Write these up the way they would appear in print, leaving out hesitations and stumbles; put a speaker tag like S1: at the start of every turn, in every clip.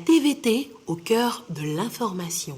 S1: TVT au cœur de l'information.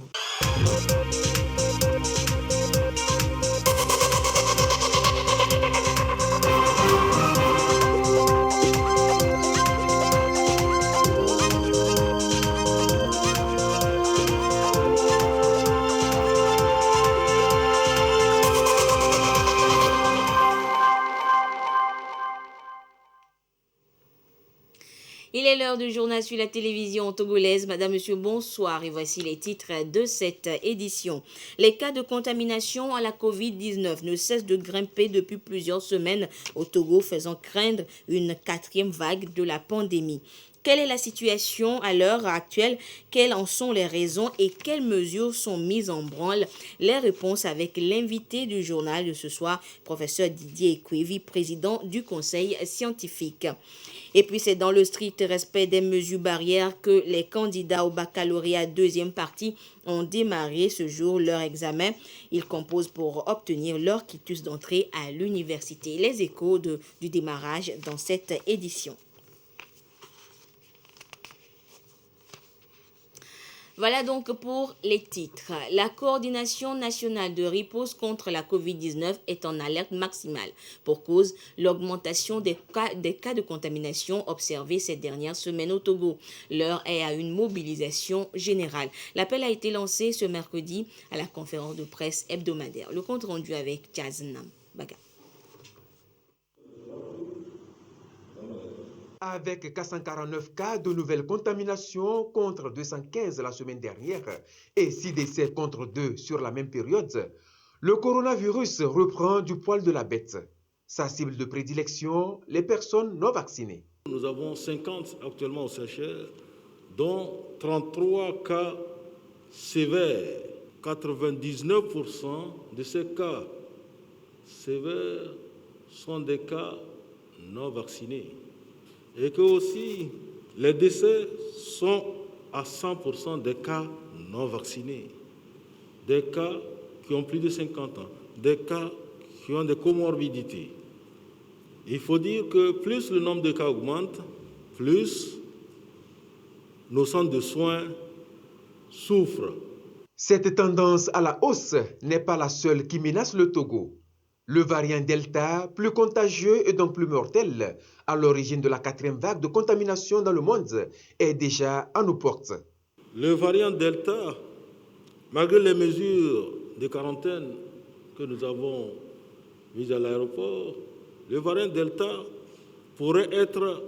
S2: Il est l'heure du journal sur la télévision togolaise. Madame, Monsieur, bonsoir et voici les titres de cette édition. Les cas de contamination à la Covid-19 ne cessent de grimper depuis plusieurs semaines au Togo, faisant craindre une quatrième vague de la pandémie. Quelle est la situation à l'heure actuelle? Quelles en sont les raisons et quelles mesures sont mises en branle? Les réponses avec l'invité du journal de ce soir, professeur Didier Ekwevi, président du conseil scientifique. Et puis c'est dans le strict respect des mesures barrières que les candidats au baccalauréat deuxième partie ont démarré ce jour leur examen. Ils composent pour obtenir leur quitus d'entrée à l'université. Les échos du démarrage dans cette édition. Voilà donc pour les titres. La coordination nationale de riposte contre la COVID-19 est en alerte maximale. Pour cause, l'augmentation des cas de contamination observés ces dernières semaines au Togo. L'heure est à une mobilisation générale. L'appel a été lancé ce mercredi à la conférence de presse hebdomadaire. Le compte rendu avec Chaznam Baga.
S3: Avec 449 cas de nouvelles contaminations contre 215 la semaine dernière et 6 décès contre 2 sur la même période, le coronavirus reprend du poil de la bête. Sa cible de prédilection, les personnes non vaccinées.
S4: Nous avons 50 actuellement au CHR, dont 33 cas sévères. 99% de ces cas sévères sont des cas non vaccinés. Et que aussi les décès sont à 100% des cas non vaccinés, des cas qui ont plus de 50 ans, des cas qui ont des comorbidités. Il faut dire que plus le nombre de cas augmente, plus nos centres de soins souffrent.
S3: Cette tendance à la hausse n'est pas la seule qui menace le Togo. Le variant Delta, plus contagieux et donc plus mortel, à l'origine de la quatrième vague de contamination dans le monde, est déjà à nos portes.
S4: Le variant Delta, malgré les mesures de quarantaine que nous avons mises à l'aéroport, le variant Delta pourrait être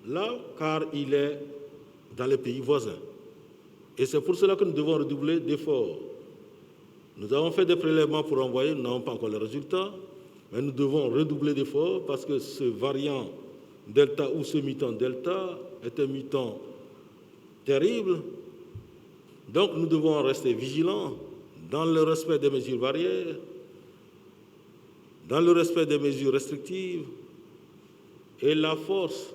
S4: là car il est dans les pays voisins. Et c'est pour cela que nous devons redoubler d'efforts. Nous avons fait des prélèvements pour envoyer, nous n'avons pas encore les résultats, mais nous devons redoubler d'efforts parce que ce variant Delta ou ce mutant Delta est un mutant terrible. Donc nous devons rester vigilants dans le respect des mesures barrières, dans le respect des mesures restrictives, et la force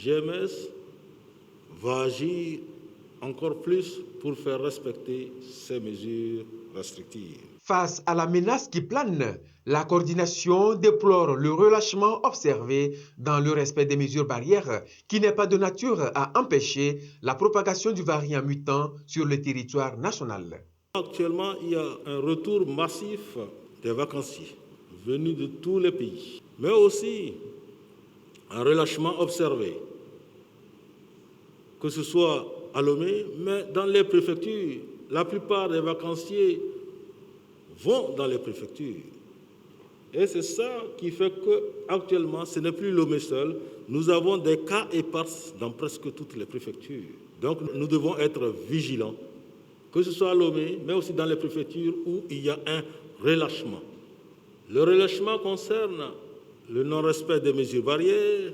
S4: GMS va agir encore plus pour faire respecter ces mesures restrictives.
S3: Face à la menace qui plane, la coordination déplore le relâchement observé dans le respect des mesures barrières qui n'est pas de nature à empêcher la propagation du variant mutant sur le territoire national.
S4: Actuellement, il y a un retour massif des vacanciers venus de tous les pays, mais aussi un relâchement observé, que ce soit à Lomé, mais dans les préfectures. La plupart des vacanciers vont dans les préfectures. Et c'est ça qui fait qu'actuellement, ce n'est plus Lomé seul. Nous avons des cas épars dans presque toutes les préfectures. Donc nous devons être vigilants, que ce soit à Lomé, mais aussi dans les préfectures où il y a un relâchement. Le relâchement concerne le non-respect des mesures barrières,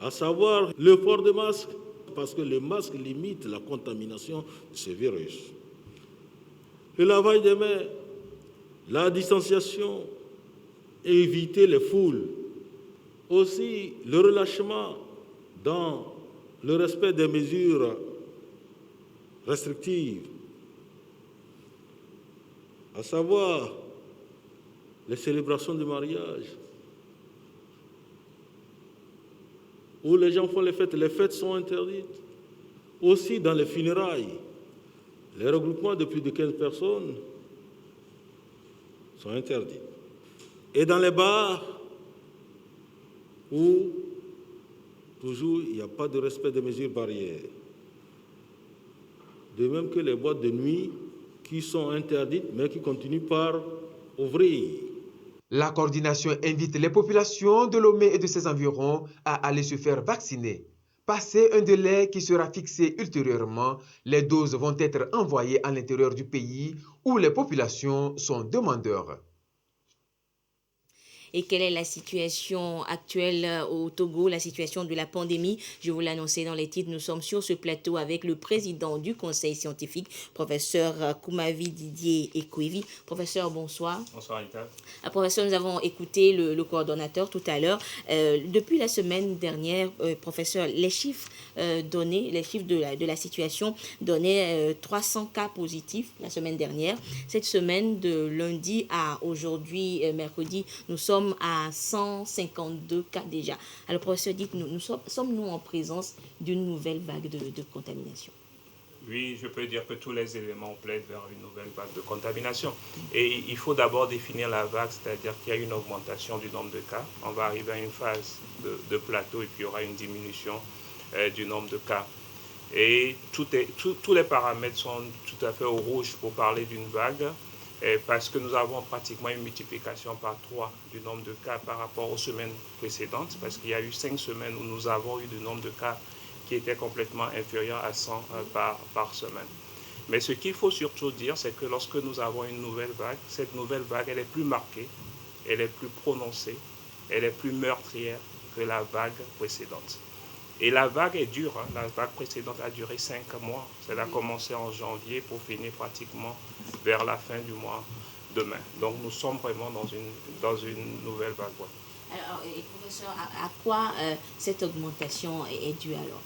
S4: à savoir le port de masque, parce que le masque limite la contamination de ce virus. Le lavage des mains, la distanciation, éviter les foules. Aussi, le relâchement dans le respect des mesures restrictives, à savoir les célébrations de mariage, où les gens font les fêtes sont interdites. Aussi, dans les funérailles, les regroupements de plus de 15 personnes sont interdits. Et dans les bars, où toujours il n'y a pas de respect des mesures barrières. De même que les boîtes de nuit qui sont interdites, mais qui continuent par ouvrir.
S3: La coordination invite les populations de Lomé et de ses environs à aller se faire vacciner. Passé un délai qui sera fixé ultérieurement, les doses vont être envoyées à l'intérieur du pays où les populations sont demandeurs.
S2: Et quelle est la situation actuelle au Togo, la situation de la pandémie? Je vous l'ai annoncé dans les titres, nous sommes sur ce plateau avec le président du conseil scientifique, professeur Koumavi Didier Ekouivi. Professeur, bonsoir.
S5: Bonsoir, Rita.
S2: Professeur, nous avons écouté le coordonnateur tout à l'heure. Depuis la semaine dernière, professeur, les chiffres donnés, les chiffres de la situation donnaient 300 cas positifs la semaine dernière. Cette semaine, de lundi à aujourd'hui, mercredi, nous sommes à 152 cas déjà. Alors, professeur, dites-nous, sommes-nous en présence d'une nouvelle vague de contamination?
S5: Oui, je peux dire que tous les éléments plaident vers une nouvelle vague de contamination. Et il faut d'abord définir la vague, c'est-à-dire qu'il y a une augmentation du nombre de cas. On va arriver à une phase de plateau et puis il y aura une diminution du nombre de cas. Et tous les paramètres sont tout à fait au rouge pour parler d'une vague, parce que nous avons pratiquement une multiplication par 3 du nombre de cas par rapport aux semaines précédentes, parce qu'il y a eu 5 semaines où nous avons eu du nombre de cas qui était complètement inférieur à 100 par semaine. Mais ce qu'il faut surtout dire, c'est que lorsque nous avons une nouvelle vague, cette nouvelle vague, elle est plus marquée, elle est plus prononcée, elle est plus meurtrière que la vague précédente. Et la vague est dure, hein. La vague précédente a duré 5 mois. Elle a commencé en janvier pour finir pratiquement vers la fin du mois de mai. Donc nous sommes vraiment dans une nouvelle vague.
S2: Alors, professeur, à quoi cette augmentation est due alors?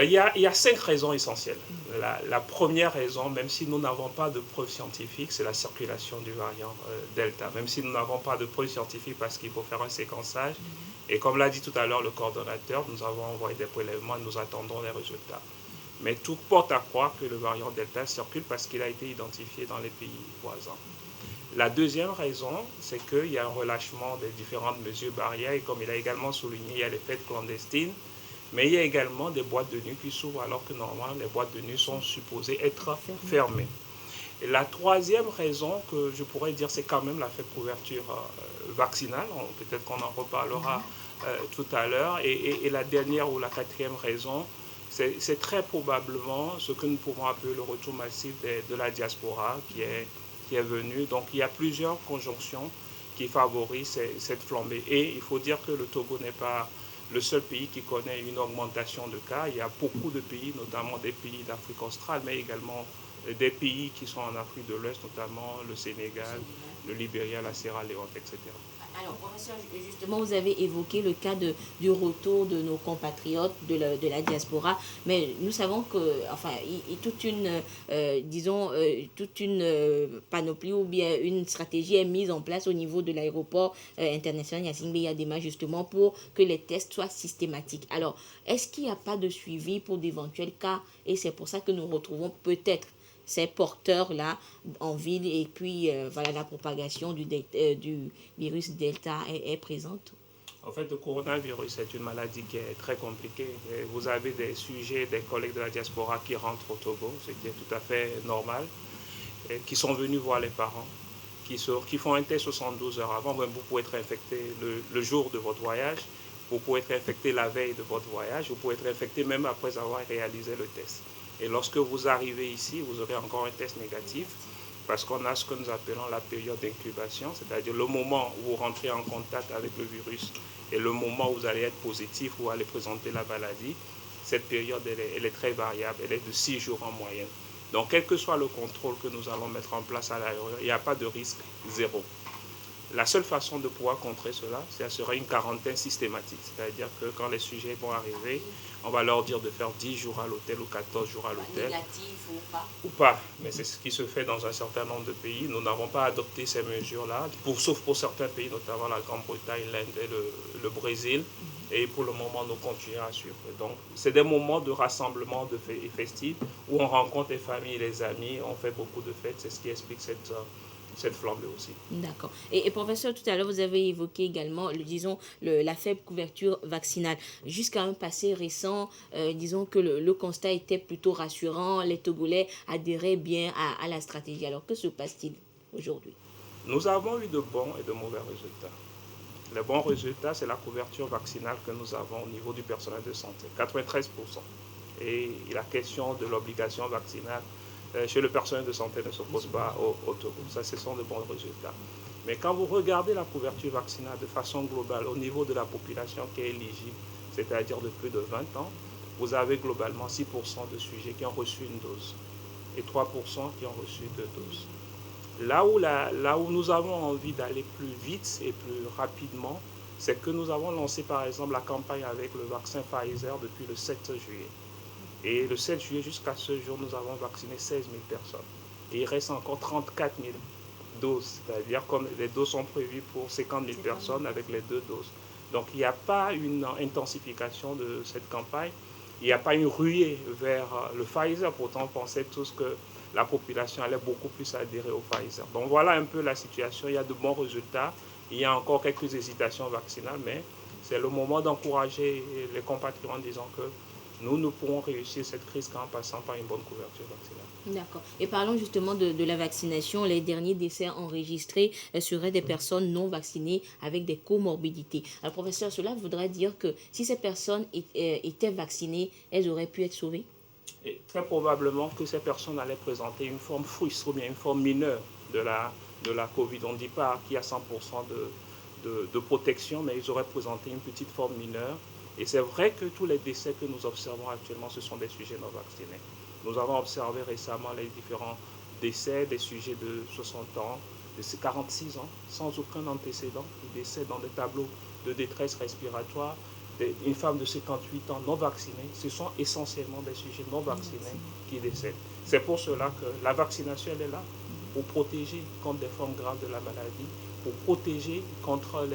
S5: Il y a 5 raisons essentielles. La première raison, même si nous n'avons pas de preuves scientifiques, c'est la circulation du variant Delta. Même si nous n'avons pas de preuves scientifiques parce qu'il faut faire un séquençage. Et comme l'a dit tout à l'heure le coordonnateur, nous avons envoyé des prélèvements et nous attendons les résultats. Mais tout porte à croire que le variant Delta circule parce qu'il a été identifié dans les pays voisins. La deuxième raison, c'est qu'il y a un relâchement des différentes mesures barrières. Et comme il a également souligné, il y a les fêtes clandestines. Mais il y a également des boîtes de nuit qui s'ouvrent alors que normalement les boîtes de nuit sont supposées être fermées. Et la troisième raison que je pourrais dire, c'est quand même la faible couverture vaccinale. Peut-être qu'on en reparlera tout à l'heure. Et la dernière ou la quatrième raison, c'est très probablement ce que nous pouvons appeler le retour massif de la diaspora qui est venu. Donc il y a plusieurs conjonctions qui favorisent cette flambée. Et il faut dire que le Togo n'est pas le seul pays qui connaît une augmentation de cas. Il y a beaucoup de pays, notamment des pays d'Afrique australe, mais également des pays qui sont en Afrique de l'Ouest, notamment le Sénégal, le Libéria, la Sierra Leone, etc.
S2: Alors, professeur, justement, vous avez évoqué le cas du retour de nos compatriotes de la diaspora, mais nous savons que, enfin, toute une panoplie ou bien une stratégie est mise en place au niveau de l'aéroport international Gnassingbé Yadema, justement, pour que les tests soient systématiques. Alors, est-ce qu'il n'y a pas de suivi pour d'éventuels cas? Et c'est pour ça que nous retrouvons peut-être ces porteurs-là en ville et puis voilà, la propagation du virus Delta est présente.
S5: En fait, le coronavirus est une maladie qui est très compliquée. Et vous avez des sujets, des collègues de la diaspora qui rentrent au Togo, ce qui est tout à fait normal, et qui sont venus voir les parents, qui font un test 72 heures avant. Vous pouvez être infecté le jour de votre voyage, vous pouvez être infecté la veille de votre voyage, vous pouvez être infecté même après avoir réalisé le test. Et lorsque vous arrivez ici, vous aurez encore un test négatif parce qu'on a ce que nous appelons la période d'incubation, c'est-à-dire le moment où vous rentrez en contact avec le virus et le moment où vous allez être positif ou allez présenter la maladie. Cette période, elle est très variable, elle est de 6 jours en moyenne. Donc, quel que soit le contrôle que nous allons mettre en place à l'aéroport, il n'y a pas de risque zéro. La seule façon de pouvoir contrer cela, ce sera une quarantaine systématique. C'est-à-dire que quand les sujets vont arriver, on va leur dire de faire 10 jours à l'hôtel ou 14 jours à l'hôtel.
S2: Négatif ou pas?
S5: Ou pas, mais c'est ce qui se fait dans un certain nombre de pays. Nous n'avons pas adopté ces mesures-là, sauf pour certains pays, notamment la Grande-Bretagne, l'Inde et le Brésil. Et pour le moment, nous continuons à suivre. Donc, c'est des moments de rassemblement festifs où on rencontre les familles, les amis, on fait beaucoup de fêtes. C'est ce qui explique cette flambée aussi.
S2: D'accord. Et professeur, tout à l'heure, vous avez évoqué également, la faible couverture vaccinale. Jusqu'à un passé récent, disons que le constat était plutôt rassurant. Les Togolais adhéraient bien à la stratégie. Alors, que se passe-t-il aujourd'hui?
S5: Nous avons eu de bons et de mauvais résultats. Les bons résultats, c'est la couverture vaccinale que nous avons au niveau du personnel de santé, 93%. Et la question de l'obligation vaccinale chez le personnel de santé ne se pose pas au Togo. Ça, ce sont de bons résultats. Mais quand vous regardez la couverture vaccinale de façon globale au niveau de la population qui est éligible, c'est-à-dire de plus de 20 ans, vous avez globalement 6% de sujets qui ont reçu une dose et 3% qui ont reçu 2 doses. Là où nous avons envie d'aller plus vite et plus rapidement, c'est que nous avons lancé par exemple la campagne avec le vaccin Pfizer depuis le 7 juillet. Et le 7 juillet jusqu'à ce jour, nous avons vacciné 16 000 personnes. Et il reste encore 34 000 doses, c'est-à-dire comme les doses sont prévues pour 50 000 personnes avec les 2 doses. Donc il n'y a pas une intensification de cette campagne, il n'y a pas une ruée vers le Pfizer, pourtant on pensait tous que la population allait beaucoup plus adhérer au Pfizer. Donc voilà un peu la situation, il y a de bons résultats, il y a encore quelques hésitations vaccinales, mais c'est le moment d'encourager les compatriotes en disant que nous ne pourrons réussir cette crise qu'en passant par une bonne couverture vaccinale.
S2: D'accord. Et parlons justement de la vaccination. Les derniers décès enregistrés seraient des personnes non vaccinées avec des comorbidités. Alors professeur, cela voudrait dire que si ces personnes étaient vaccinées, elles auraient pu être sauvées?
S5: Et très probablement que ces personnes allaient présenter une forme frustre ou bien une forme mineure de la Covid. On ne dit pas qu'il y a 100% de protection, mais ils auraient présenté une petite forme mineure. Et c'est vrai que tous les décès que nous observons actuellement, ce sont des sujets non vaccinés. Nous avons observé récemment les différents décès des sujets de 60 ans, de 46 ans, sans aucun antécédent, qui décèdent dans des tableaux de détresse respiratoire. Une femme de 58 ans non vaccinée, ce sont essentiellement des sujets non vaccinés qui décèdent. C'est pour cela que la vaccination, elle est là, pour protéger contre des formes graves de la maladie, pour protéger contre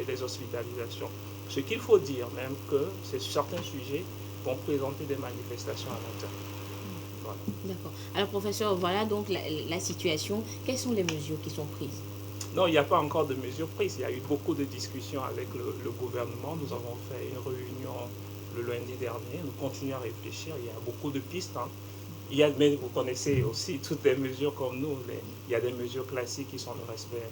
S5: les hospitalisations. Ce qu'il faut dire même que certains sujets vont présenter des manifestations à long terme. Voilà.
S2: D'accord. Alors professeur, voilà donc la situation. Quelles sont les mesures qui sont prises?
S5: Non, il n'y a pas encore de mesures prises. Il y a eu beaucoup de discussions avec le gouvernement. Nous avons fait une réunion le lundi dernier. Nous continuons à réfléchir. Il y a beaucoup de pistes. Mais vous connaissez aussi toutes les mesures comme nous. Il y a des mesures classiques qui sont le respect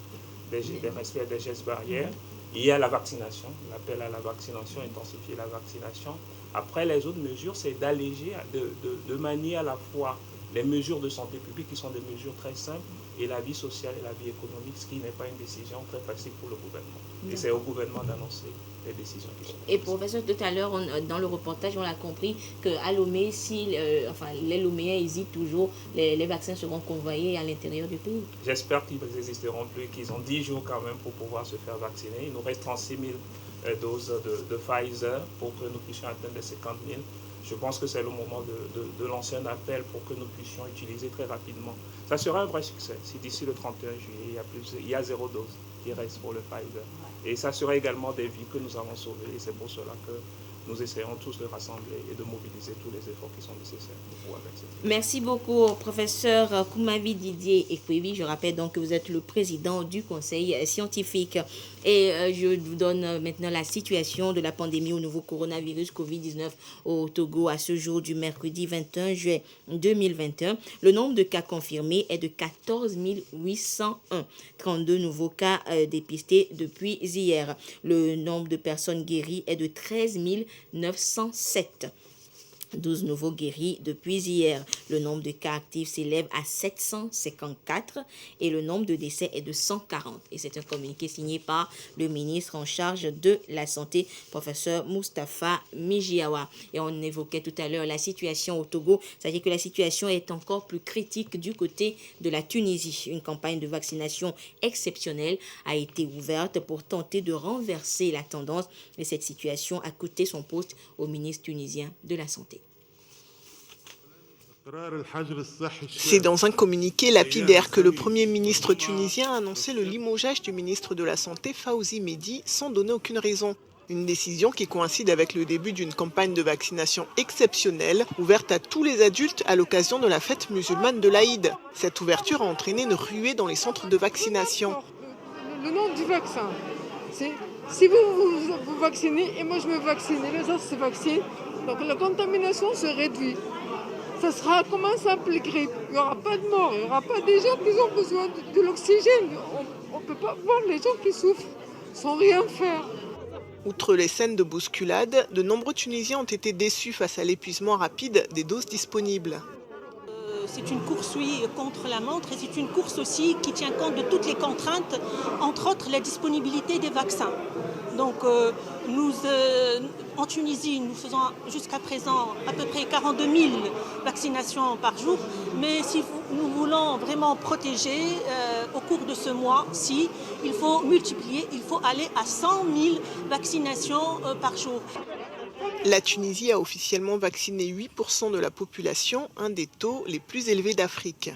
S5: des gestes barrières. Il y a la vaccination, l'appel à la vaccination, intensifier la vaccination. Après, les autres mesures, c'est d'alléger, de manier à la fois les mesures de santé publique qui sont des mesures très simples et la vie sociale et la vie économique, ce qui n'est pas une décision très facile pour le gouvernement. Et c'est au gouvernement d'annoncer les décisions qui sont prises.
S2: Et professeur, tout à l'heure, dans le reportage, on a compris qu'à Lomé, si les Loméens hésitent toujours, les vaccins seront convoyés à l'intérieur du pays.
S5: J'espère qu'ils n'existeront plus, qu'ils ont 10 jours quand même pour pouvoir se faire vacciner. Il nous reste 36 000 doses de Pfizer pour que nous puissions atteindre les 50 000. Je pense que c'est le moment de lancer un appel pour que nous puissions utiliser très rapidement. Ça sera un vrai succès si d'ici le 31 juillet, il y a 0 dose qui reste pour le Pfizer. Et ça sera également des vies que nous avons sauvées. Et c'est pour cela que nous essayons tous de rassembler et de mobiliser tous les efforts qui sont nécessaires pour pouvoir vacciner.
S2: Merci beaucoup, professeur Koumavi Didier Ekwebi. Je rappelle donc que vous êtes le président du conseil scientifique. Et je vous donne maintenant la situation de la pandémie au nouveau coronavirus Covid-19 au Togo à ce jour du mercredi 21 juillet 2021. Le nombre de cas confirmés est de 14 801. 32 nouveaux cas dépistés depuis hier. Le nombre de personnes guéries est de 13 907. 12 nouveaux guéris depuis hier. Le nombre de cas actifs s'élève à 754 et le nombre de décès est de 140. Et c'est un communiqué signé par le ministre en charge de la Santé, professeur Moustapha Mijiawa. Et on évoquait tout à l'heure la situation au Togo. C'est-à-dire que la situation est encore plus critique du côté de la Tunisie. Une campagne de vaccination exceptionnelle a été ouverte pour tenter de renverser la tendance. Et cette situation a coûté son poste au ministre tunisien de la Santé.
S6: C'est dans un communiqué lapidaire que le Premier ministre tunisien a annoncé le limogeage du ministre de la Santé, Fawzi Mehdi, sans donner aucune raison. Une décision qui coïncide avec le début d'une campagne de vaccination exceptionnelle ouverte à tous les adultes à l'occasion de la fête musulmane de l'Aïd. Cette ouverture a entraîné une ruée dans les centres de vaccination.
S7: Le nom du vaccin, c'est si vous vaccinez et moi je me vaccine et les autres se vaccinent, donc la contamination se réduit. Ça sera comme un simple grippe. Il n'y aura pas de mort, il n'y aura pas des gens qui ont besoin de l'oxygène. On ne peut pas voir les gens qui souffrent sans rien faire.
S6: Outre les scènes de bousculade, de nombreux Tunisiens ont été déçus face à l'épuisement rapide des doses disponibles.
S8: C'est une course, oui, contre la montre et c'est une course aussi qui tient compte de toutes les contraintes, entre autres la disponibilité des vaccins. Donc en Tunisie, nous faisons jusqu'à présent à peu près 42 000 vaccinations par jour. Mais si nous voulons vraiment protéger au cours de ce mois-ci, il faut multiplier, il faut aller à 100 000 vaccinations par jour.
S6: La Tunisie a officiellement vacciné 8% de la population, un des taux les plus élevés d'Afrique.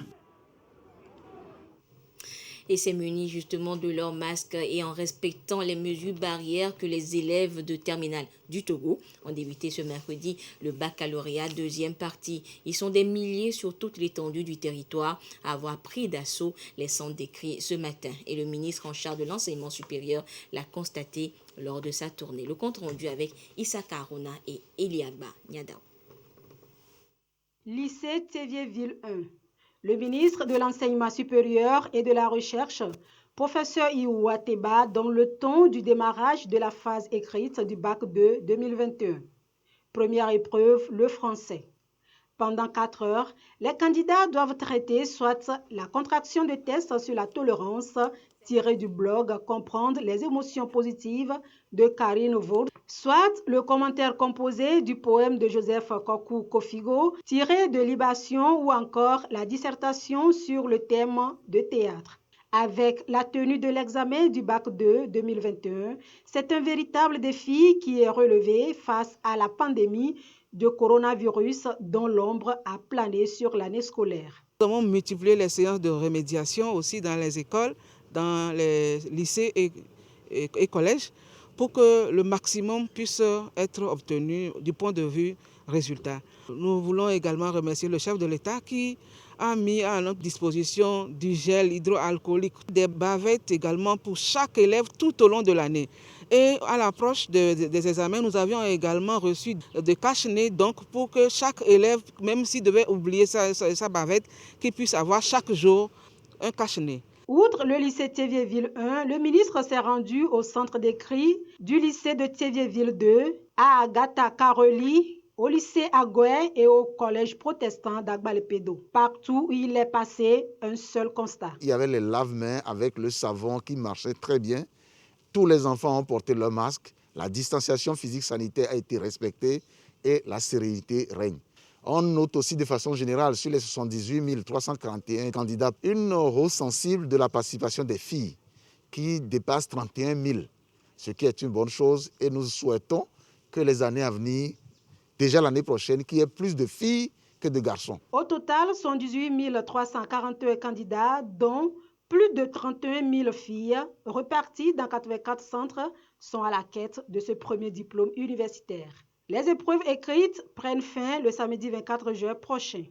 S2: Et c'est muni justement de leurs masques et en respectant les mesures barrières que les élèves de terminale du Togo ont débuté ce mercredi le baccalauréat deuxième partie. Ils sont des milliers sur toute l'étendue du territoire à avoir pris d'assaut les centres d'écrit ce matin. Et le ministre en charge de l'enseignement supérieur l'a constaté lors de sa tournée. Le compte rendu avec Issa Karona et Eliagba Niadao.
S9: Lycée Théviéville 1. Le ministre de l'Enseignement supérieur et de la Recherche, professeur Iou Ateba, dans le ton du démarrage de la phase écrite du Bac 2 2021. Première épreuve, le français. Pendant 4 heures, les candidats doivent traiter soit la contraction de tests sur la tolérance, tiré du blog Comprendre les émotions positives de Karine Vaud, soit le commentaire composé du poème de Joseph Kokou Kofigo, tiré de Libation ou encore la dissertation sur le thème de théâtre. Avec la tenue de l'examen du Bac 2 2021, c'est un véritable défi qui est relevé face à la pandémie de coronavirus dont l'ombre a plané sur l'année scolaire.
S10: Nous avons multiplié les séances de remédiation aussi dans les écoles, dans les lycées et collèges pour que le maximum puisse être obtenu du point de vue résultat. Nous voulons également remercier le chef de l'État qui a mis à notre disposition du gel hydroalcoolique, des bavettes également pour chaque élève tout au long de l'année. Et à l'approche des examens, nous avions également reçu des cache-nez donc pour que chaque élève, même s'il devait oublier sa bavette, qu'il puisse avoir chaque jour un cache-nez.
S9: Outre le lycée Théviéville 1, le ministre s'est rendu au centre d'écrit du lycée de Théviéville 2, à Agatha Karoli, au lycée Agoué et au collège protestant d'Agbalepédo. Partout où il est passé, un seul constat.
S11: Il y avait les lave-mains avec le savon qui marchait très bien. Tous les enfants ont porté leur masque. La distanciation physique sanitaire a été respectée et la sérénité règne. On note aussi de façon générale sur les 78 341 candidats une hausse sensible de la participation des filles qui dépasse 31 000, ce qui est une bonne chose et nous souhaitons que les années à venir, déjà l'année prochaine, qu'il y ait plus de filles que de garçons.
S9: Au total, 118 341 candidats, dont plus de 31 000 filles reparties dans 84 centres sont à la quête de ce premier diplôme universitaire. Les épreuves écrites prennent fin le samedi 24 juin prochain.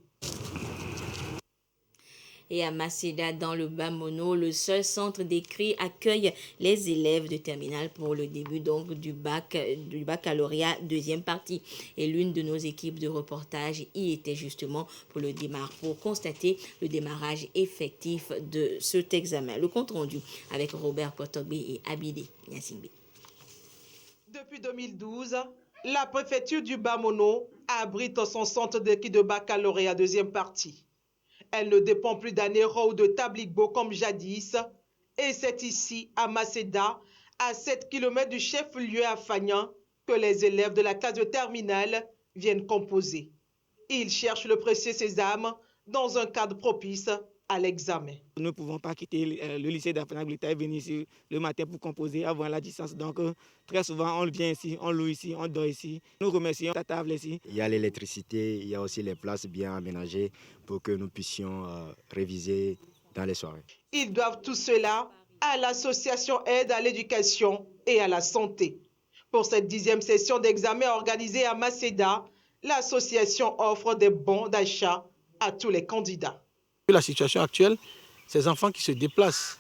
S2: Et à Macéda, dans le Bas-Mono, le seul centre d'écrit accueille les élèves de terminale pour le début donc du baccalauréat deuxième partie. Et l'une de nos équipes de reportage y était justement pour constater le démarrage effectif de cet examen. Le compte rendu avec Robert Potogbe et Abidé Nyassimbe.
S12: Depuis 2012, la préfecture du Bas-Mono abrite son centre d'écrit de baccalauréat deuxième partie. Elle ne dépend plus d'Anero ou de Tabligbo comme jadis. Et c'est ici, à Macéda, à 7 km du chef-lieu à Fagnan, que les élèves de la classe de terminale viennent composer. Ils cherchent le précieux sésame dans un cadre propice à l'examen.
S10: Nous ne pouvons pas quitter le lycée d'Afanaglita et venir ici le matin pour composer avant la distance. Donc très souvent on vient ici, on loue ici, on dort ici. Nous remercions la table ici.
S13: Il y a l'électricité, il y a aussi les places bien aménagées pour que nous puissions réviser dans les soirées.
S12: Ils doivent tout cela à l'association Aide à l'éducation et à la santé. Pour cette 10e session d'examen organisée à Macéda, l'association offre des bons d'achat à tous les candidats.
S14: La situation actuelle, ces enfants qui se déplacent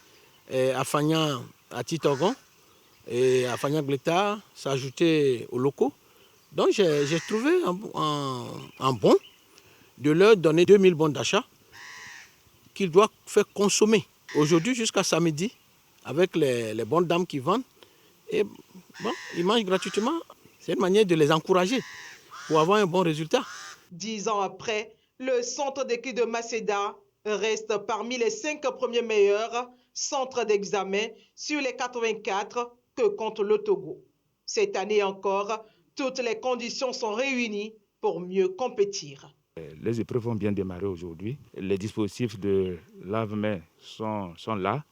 S14: à Fagnan, à Titorgon et à Fagnan-Gleta s'ajouter aux locaux. Donc j'ai trouvé un bon de leur donner 2000 bons d'achat qu'ils doivent faire consommer aujourd'hui jusqu'à samedi avec les bonnes dames qui vendent. Et bon, ils mangent gratuitement. C'est une manière de les encourager pour avoir un bon résultat.
S12: 10 ans après, le centre d'équipe de Macéda reste parmi les 5 premiers meilleurs centres d'examen sur les 84 que compte le Togo. Cette année encore, toutes les conditions sont réunies pour mieux compétir.
S15: Les épreuves vont bien démarrer aujourd'hui. Les dispositifs de lave-mains sont là.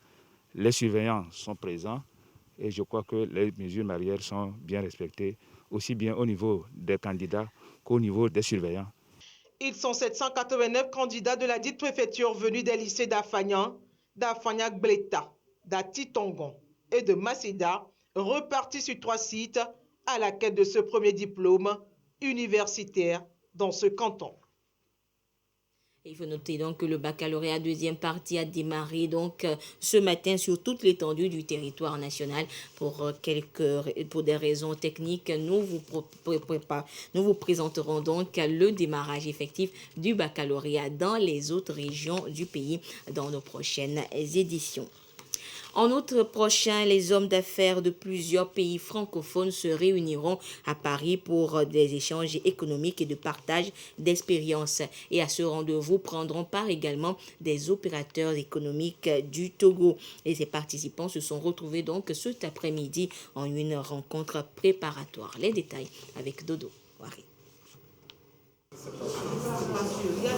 S15: Les surveillants sont présents. Et je crois que les mesures barrières sont bien respectées, aussi bien au niveau des candidats qu'au niveau des surveillants.
S12: Ils sont 789 candidats de la dite préfecture venus des lycées d'Afagnan, d'Afagnan-Gleta, d'Atitongon et de Macéda, repartis sur 3 sites à la quête de ce premier diplôme universitaire dans ce canton.
S2: Il faut noter donc que le baccalauréat deuxième partie a démarré donc ce matin sur toute l'étendue du territoire national. Pour des raisons techniques, nous vous présenterons donc le démarrage effectif du baccalauréat dans les autres régions du pays dans nos prochaines éditions. En août prochain, les hommes d'affaires de plusieurs pays francophones se réuniront à Paris pour des échanges économiques et de partage d'expériences. Et à ce rendez-vous prendront part également des opérateurs économiques du Togo. Et ces participants se sont retrouvés donc cet après-midi en une rencontre préparatoire. Les détails avec Dodo Wari.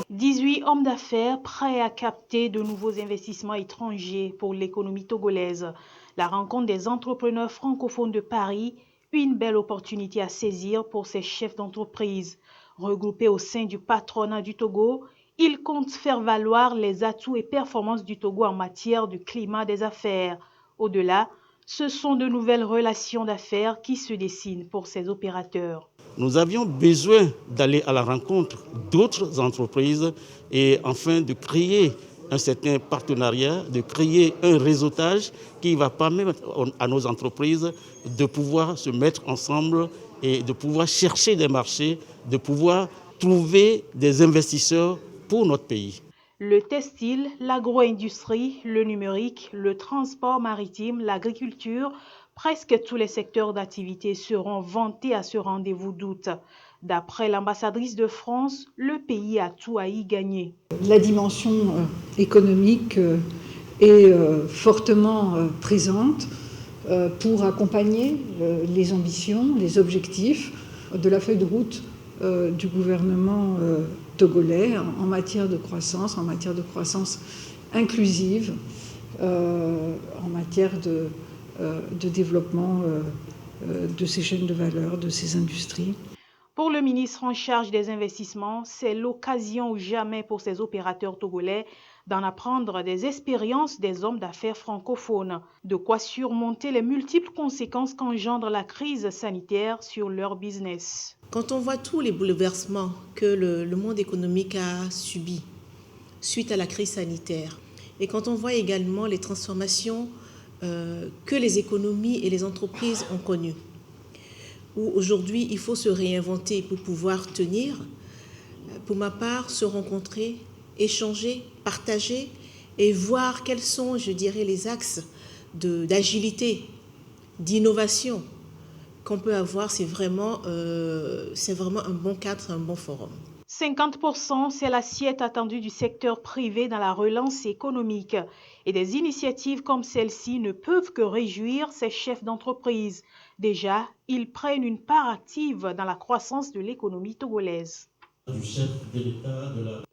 S16: 18 hommes d'affaires prêts à capter de nouveaux investissements étrangers pour l'économie togolaise. La rencontre des entrepreneurs francophones de Paris, une belle opportunité à saisir pour ces chefs d'entreprise. Regroupés au sein du patronat du Togo, ils comptent faire valoir les atouts et performances du Togo en matière de climat des affaires. Au-delà, ce sont de nouvelles relations d'affaires qui se dessinent pour ces opérateurs.
S17: Nous avions besoin d'aller à la rencontre d'autres entreprises et enfin de créer un certain partenariat, de créer un réseautage qui va permettre à nos entreprises de pouvoir se mettre ensemble et de pouvoir chercher des marchés, de pouvoir trouver des investisseurs pour notre pays.
S16: Le textile, l'agro-industrie, le numérique, le transport maritime, l'agriculture, presque tous les secteurs d'activité seront vantés à ce rendez-vous d'août. D'après l'ambassadrice de France, le pays a tout à y gagner.
S18: La dimension économique est fortement présente pour accompagner les ambitions, les objectifs de la feuille de route du gouvernement togolais en matière de croissance inclusive, en matière de développement de ces chaînes de valeur, de ces industries.
S16: Pour le ministre en charge des investissements, c'est l'occasion ou jamais pour ces opérateurs togolais d'en apprendre des expériences des hommes d'affaires francophones, de quoi surmonter les multiples conséquences qu'engendre la crise sanitaire sur leur business.
S19: Quand on voit tous les bouleversements que le monde économique a subis suite à la crise sanitaire, et quand on voit également les transformations que les économies et les entreprises ont connues, où aujourd'hui il faut se réinventer pour pouvoir tenir, pour ma part, se rencontrer, échanger, partager et voir quels sont, je dirais, les axes d'agilité, d'innovation qu'on peut avoir, c'est vraiment un bon cadre, un bon forum.
S16: 50%, c'est l'assiette attendue du secteur privé dans la relance économique. Et des initiatives comme celle-ci ne peuvent que réjouir ces chefs d'entreprise. Déjà, ils prennent une part active dans la croissance de l'économie togolaise.
S17: Du chef de l'État de la...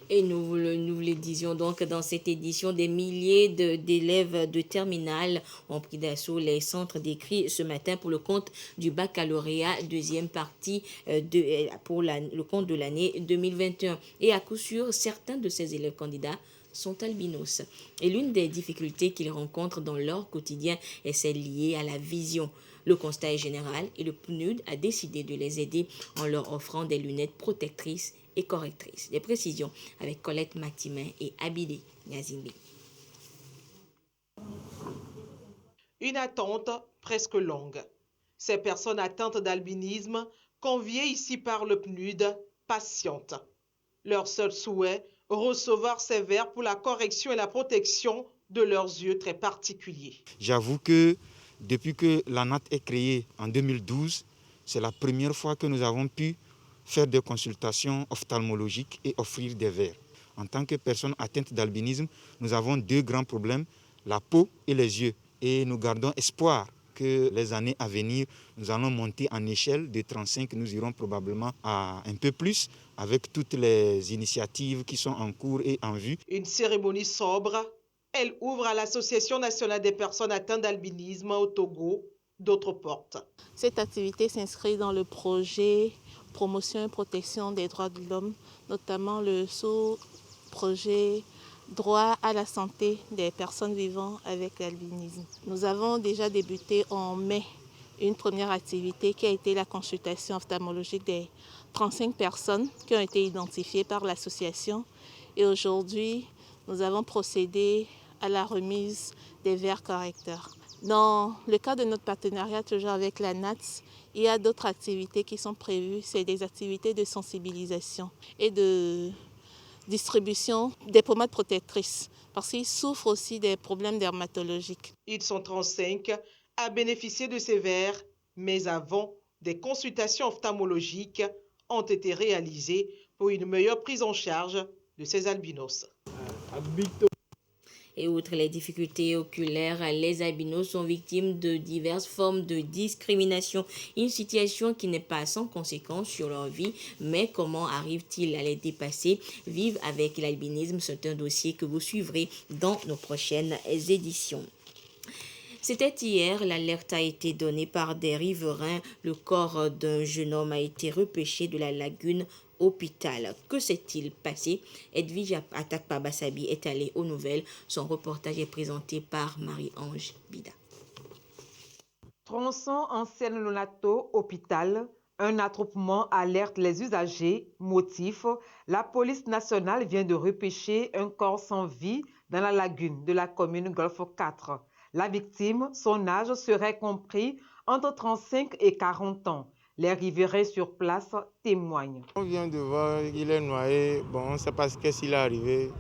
S2: Et nous le disions donc dans cette édition, des milliers d'élèves de terminale ont pris d'assaut les centres d'écrit ce matin pour le compte du baccalauréat deuxième partie pour le compte de l'année 2021. Et à coup sûr, certains de ces élèves candidats sont albinos. Et l'une des difficultés qu'ils rencontrent dans leur quotidien est celle liée à la vision. Le constat est général et le PNUD a décidé de les aider en leur offrant des lunettes protectrices et correctrices. Des précisions avec Colette Matimin et Abidé Ngazimbi.
S12: Une attente presque longue. Ces personnes atteintes d'albinisme, conviées ici par le PNUD, patientent. Leur seul souhait, recevoir ces verres pour la correction et la protection de leurs yeux très particuliers.
S20: J'avoue que depuis que l'ANAT est créée en 2012, c'est la première fois que nous avons pu faire des consultations ophtalmologiques et offrir des verres. En tant que personne atteinte d'albinisme, nous avons deux grands problèmes, la peau et les yeux. Et nous gardons espoir que les années à venir, nous allons monter en échelle de 35, nous irons probablement à un peu plus avec toutes les initiatives qui sont en cours et en vue.
S12: Une cérémonie sobre, elle ouvre à l'Association nationale des personnes atteintes d'albinisme au Togo d'autres portes.
S21: Cette activité s'inscrit dans le projet promotion et protection des droits de l'homme, notamment le sous-projet droit à la santé des personnes vivant avec l'albinisme. Nous avons déjà débuté en mai une première activité qui a été la consultation ophtalmologique des 35 personnes qui ont été identifiées par l'association. Et aujourd'hui, nous avons procédé à la remise des verres correcteurs. Dans le cadre de notre partenariat toujours avec la NATS, il y a d'autres activités qui sont prévues. C'est des activités de sensibilisation et de distribution des pommades protectrices parce qu'ils souffrent aussi des problèmes dermatologiques.
S12: Ils sont 35 à bénéficier de ces verres, mais avant, des consultations ophtalmologiques ont été réalisées pour une meilleure prise en charge de ces albinos.
S2: Et outre les difficultés oculaires, les albinos sont victimes de diverses formes de discrimination. Une situation qui n'est pas sans conséquence sur leur vie, mais comment arrivent-ils à les dépasser? Vivre avec l'albinisme, c'est un dossier que vous suivrez dans nos prochaines éditions. C'était hier, l'alerte a été donnée par des riverains. Le corps d'un jeune homme a été repêché de la lagune Hôpital. Que s'est-il passé? Edwige Atakpa-Bassabi est allée aux nouvelles. Son reportage est présenté par Marie-Ange Bida.
S22: Tronçon ancienne Lonato Hôpital, un attroupement alerte les usagers. Motif, la police nationale vient de repêcher un corps sans vie dans la lagune de la commune Golfe 4. La victime, son âge serait compris entre 35 et 40 ans. Les riverains sur place témoignent.
S23: On vient de voir qu'il est noyé. Bon, on ne sait pas ce qu'il est arrivé.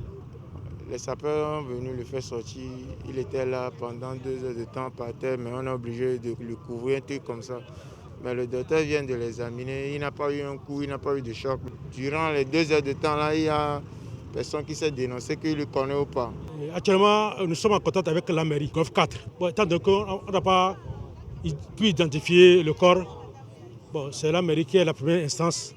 S23: Les sapeurs sont venus le faire sortir. Il était là pendant 2 heures de temps par terre, mais on est obligé de le couvrir, un truc comme ça. Mais le docteur vient de l'examiner. Il n'a pas eu un coup, il n'a pas eu de choc. Durant les 2 heures de temps, là, il y a personne qui s'est dénoncé qu'il le connaît ou pas.
S24: Actuellement, nous sommes en contact avec la mairie, Golfe 4. Bon, étant donné qu'on n'a pas pu identifier le corps, bon, c'est la mairie qui est la première instance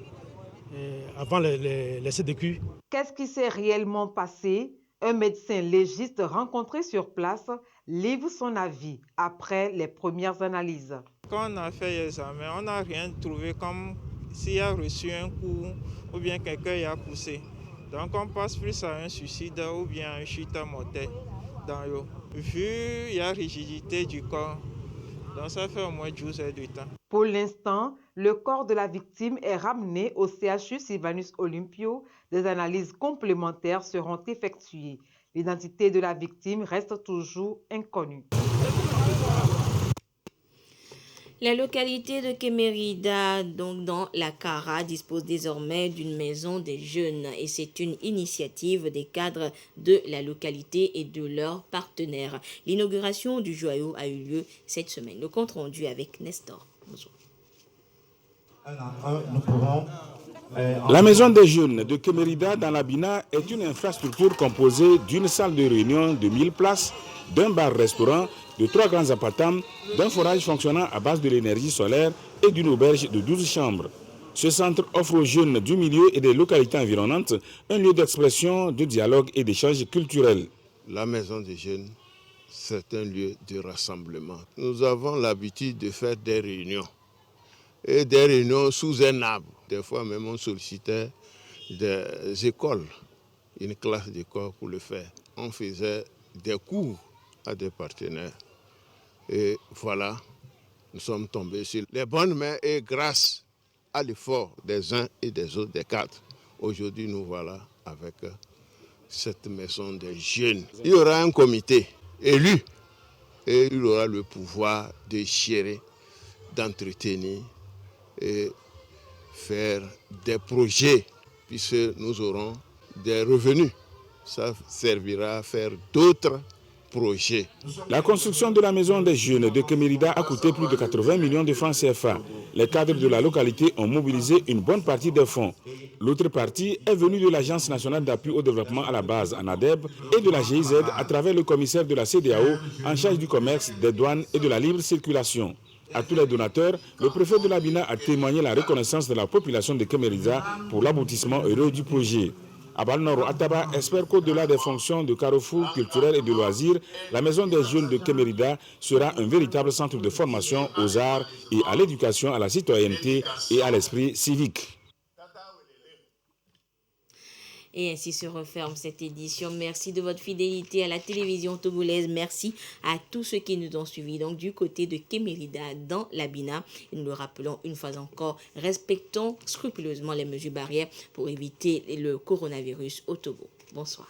S24: avant les CDQ.
S22: Qu'est-ce qui s'est réellement passé? Un médecin légiste rencontré sur place livre son avis après les premières analyses.
S23: Quand on a fait l'examen, on n'a rien trouvé comme s'il a reçu un coup ou bien quelqu'un y a poussé. Donc on passe plus à un suicide ou bien un chute mortel dans l'eau. Vu il y a rigidité du corps, donc ça fait au moins 12 heures de temps.
S22: Pour l'instant, le corps de la victime est ramené au CHU Sylvanus Olympio. Des analyses complémentaires seront effectuées. L'identité de la victime reste toujours inconnue.
S2: La localité de Kemerida, donc dans la Kara, dispose désormais d'une maison des jeunes et c'est une initiative des cadres de la localité et de leurs partenaires. L'inauguration du joyau a eu lieu cette semaine. Le compte rendu avec Nestor. Bonjour.
S25: La maison des jeunes de Kemerida dans la Bina est une infrastructure composée d'une salle de réunion de 1000 places, d'un bar-restaurant, de 3 grands appartements, d'un forage fonctionnant à base de l'énergie solaire et d'une auberge de 12 chambres. Ce centre offre aux jeunes du milieu et des localités environnantes un lieu d'expression, de dialogue et d'échange culturel.
S26: La maison des jeunes, c'est un lieu de rassemblement. Nous avons l'habitude de faire des réunions. Et des réunions sous un arbre. Des fois même on sollicitait des écoles, une classe d'école pour le faire. On faisait des cours à des partenaires. Et voilà, nous sommes tombés sur les bonnes mains et grâce à l'effort des uns et des autres, des quatre, aujourd'hui nous voilà avec cette maison des jeunes. Il y aura un comité élu et il aura le pouvoir de gérer, d'entretenir et faire des projets puisque nous aurons des revenus. Ça servira à faire d'autres projets.
S25: La construction de la maison des jeunes de Kémérida a coûté plus de 80 millions de francs CFA. Les cadres de la localité ont mobilisé une bonne partie des fonds. L'autre partie est venue de l'Agence nationale d'appui au développement à la base, ANADEB, et de la GIZ à travers le commissaire de la CEDEAO en charge du commerce, des douanes et de la libre circulation. À tous les donateurs, le préfet de la Bina a témoigné la reconnaissance de la population de Kémérida pour l'aboutissement heureux du projet. Abal Noro Ataba espère qu'au-delà des fonctions de carrefour culturel et de loisirs, la maison des jeunes de Kémérida sera un véritable centre de formation aux arts et à l'éducation, à la citoyenneté et à l'esprit civique.
S2: Et ainsi se referme cette édition. Merci de votre fidélité à la télévision togolaise. Merci à tous ceux qui nous ont suivis. Donc du côté de Kémérida dans la Bina, et nous le rappelons une fois encore, respectons scrupuleusement les mesures barrières pour éviter le coronavirus au Togo. Bonsoir.